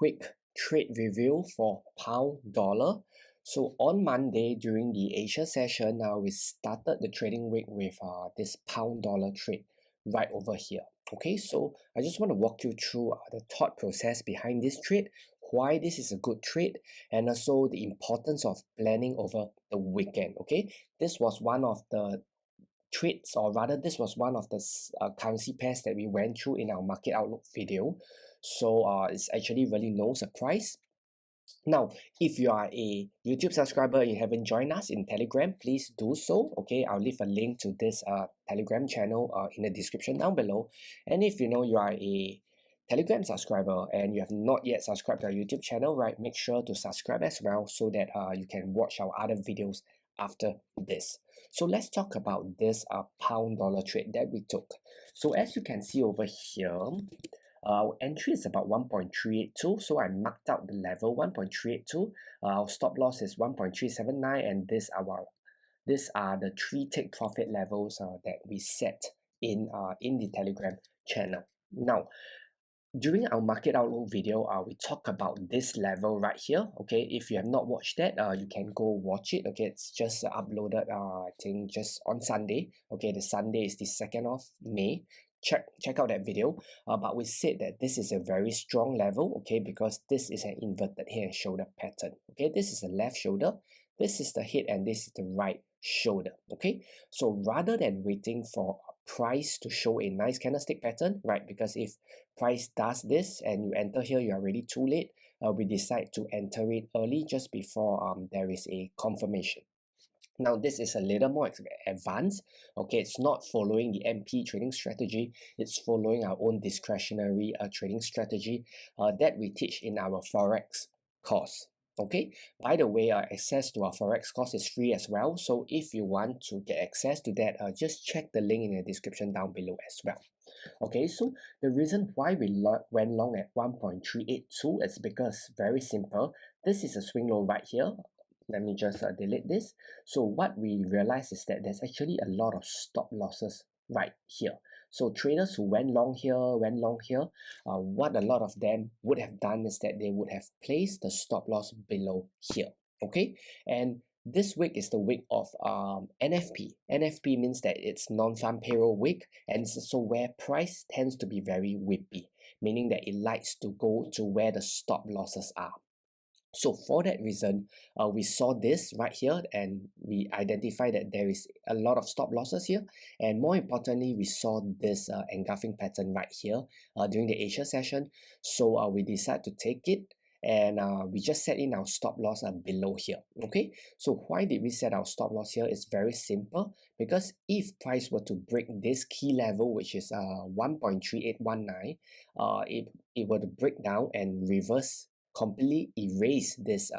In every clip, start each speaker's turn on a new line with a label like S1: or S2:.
S1: quick trade review for pound dollar. So on Monday during the Asia session, we started the trading week with this pound dollar trade right over here. Okay, so I just want to walk you through the thought process behind this trade, why this is a good trade, and also the importance of planning over the weekend. Okay, this was one of the trades, or rather this was one of the currency pairs that we went through in our market outlook video. So it's actually really no surprise. Now, if you are a YouTube subscriber and you haven't joined us in Telegram, please do so. Okay, I'll leave a link to this Telegram channel in the description down below. And if you know you are a Telegram subscriber and you have not yet subscribed to our YouTube channel, right, make sure to subscribe as well so that you can watch our other videos after this. So let's talk about this pound dollar trade that we took. So as you can see over here, our entry is about 1.382, so I marked out the level 1.382. Our stop loss is 1.379, and these are the three take profit levels that we set in the Telegram channel. Now, during our market outlook video, we talk about this level right here. Okay, if you have not watched that, you can go watch it. Okay, it's just uploaded I think just on Sunday. Okay, the Sunday is the 2nd of May. Check out that video. But we said that this is a very strong level, okay, because this is an inverted head and shoulder pattern. Okay, this is the left shoulder, this is the head, and this is the right shoulder. Okay, so rather than waiting for price to show a nice candlestick pattern, right, because if price does this and you enter here, you are already too late, we decide to enter it early just before there is a confirmation. Now this is a little more advanced. Okay, it's not following the MP trading strategy, it's following our own discretionary trading strategy that we teach in our Forex course. Okay, by the way, access to our Forex course is free as well, so if you want to get access to that, just check the link in the description down below as well. Okay, so the reason why we went long at 1.382 is because, very simple, this is a swing low right here. Let me just delete this. So what we realize is that there's actually a lot of stop losses right here. So traders who went long here, what a lot of them would have done is that they would have placed the stop loss below here. Okay, and this week is the week of NFP. NFP means that it's non-farm payroll week, and so where price tends to be very whippy, meaning that it likes to go to where the stop losses are. So for that reason, we saw this right here and we identified that there is a lot of stop losses here, and more importantly, we saw this engulfing pattern right here during the Asia session. So we decided to take it, and we just set in our stop loss below here. Okay, so why did we set our stop loss here? It's very simple, because if price were to break this key level, which is 1.3819, it were to break down and reverse, completely erase this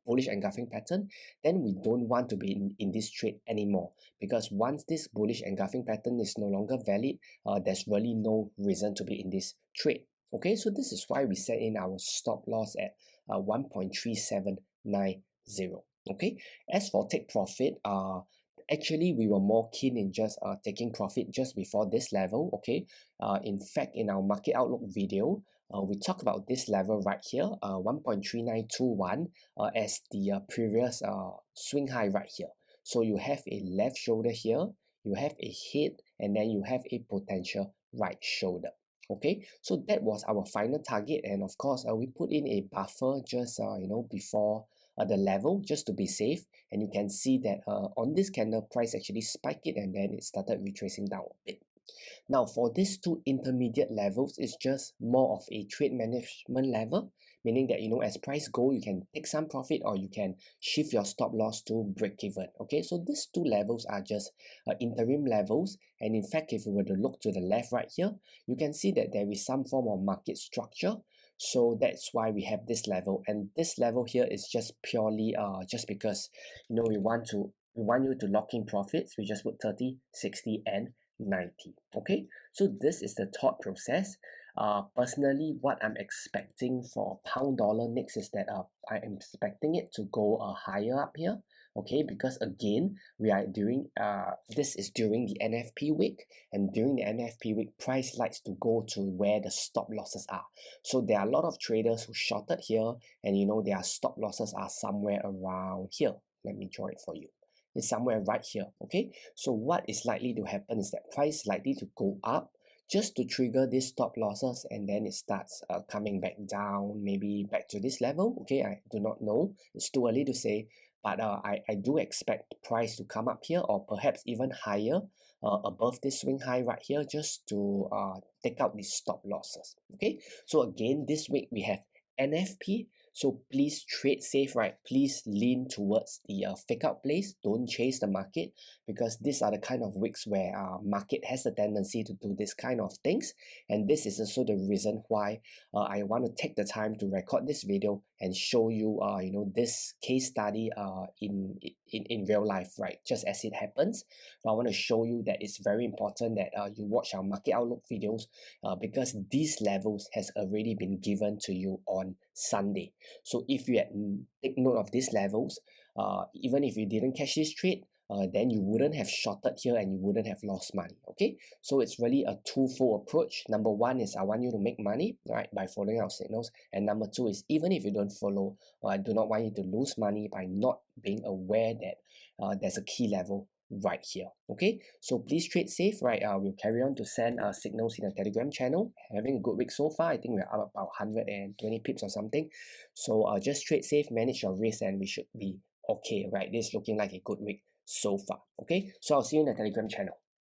S1: bullish engulfing pattern, then we don't want to be in this trade anymore, because once this bullish engulfing pattern is no longer valid, there's really no reason to be in this trade. Okay, so this is why we set in our stop loss at 1.3790. Okay, as for take profit, actually we were more keen in just taking profit just before this level. Okay, in fact, in our market outlook video, we talk about this level right here, 1.3921, as the previous swing high right here. So you have a left shoulder here, you have a head, and then you have a potential right shoulder. Okay, so that was our final target, and of course we put in a buffer just before the level, just to be safe. And you can see that on this candle, price actually spiked it and then it started retracing down a bit. Now for these two intermediate levels, it's just more of a trade management level, meaning that as price go, you can take some profit or you can shift your stop loss to break even. Okay, so these two levels are just interim levels, and in fact, if we were to look to the left right here, you can see that there is some form of market structure. So that's why we have this level, and this level here is just purely just because we want you to lock in profits. We just put 30, 60, and 90. Okay, so this is the thought process. Personally, what I'm expecting for pound dollar next is that I am expecting it to go higher up here. okay, because again we are during this is during the NFP week, and during the NFP week price likes to go to where the stop losses are. So there are a lot of traders who shorted here, and their stop losses are somewhere around here. Let me draw it for you. It's somewhere right here. Okay, so what is likely to happen is that price likely to go up just to trigger these stop losses, and then it starts coming back down, maybe back to this level. Okay, I do not know, it's too early to say, but I do expect price to come up here or perhaps even higher above this swing high right here, just to take out these stop losses. Okay, so again this week we have NFP. So please trade safe, right? Please lean towards the fake out plays. Don't chase the market, because these are the kind of weeks where market has a tendency to do this kind of things. And this is also the reason why I want to take the time to record this video and show you this case study in real life, right? Just as it happens. But I want to show you that it's very important that you watch our market outlook videos, because these levels has already been given to you on Sunday. So if you had take note of these levels, even if you didn't catch this trade, then you wouldn't have shorted here and you wouldn't have lost money. Okay, so it's really a twofold approach. Number one is I want you to make money, right, by following our signals, and number two is even if you don't follow, I do not want you to lose money by not being aware that there's a key level right here. Okay, so please trade safe, right? We'll carry on to send signals in the Telegram channel. Having a good week so far. I think we're up about 120 pips or something. So just trade safe, manage your risk, and we should be okay, right? This is looking like a good week so far. Okay, so I'll see you in the Telegram channel.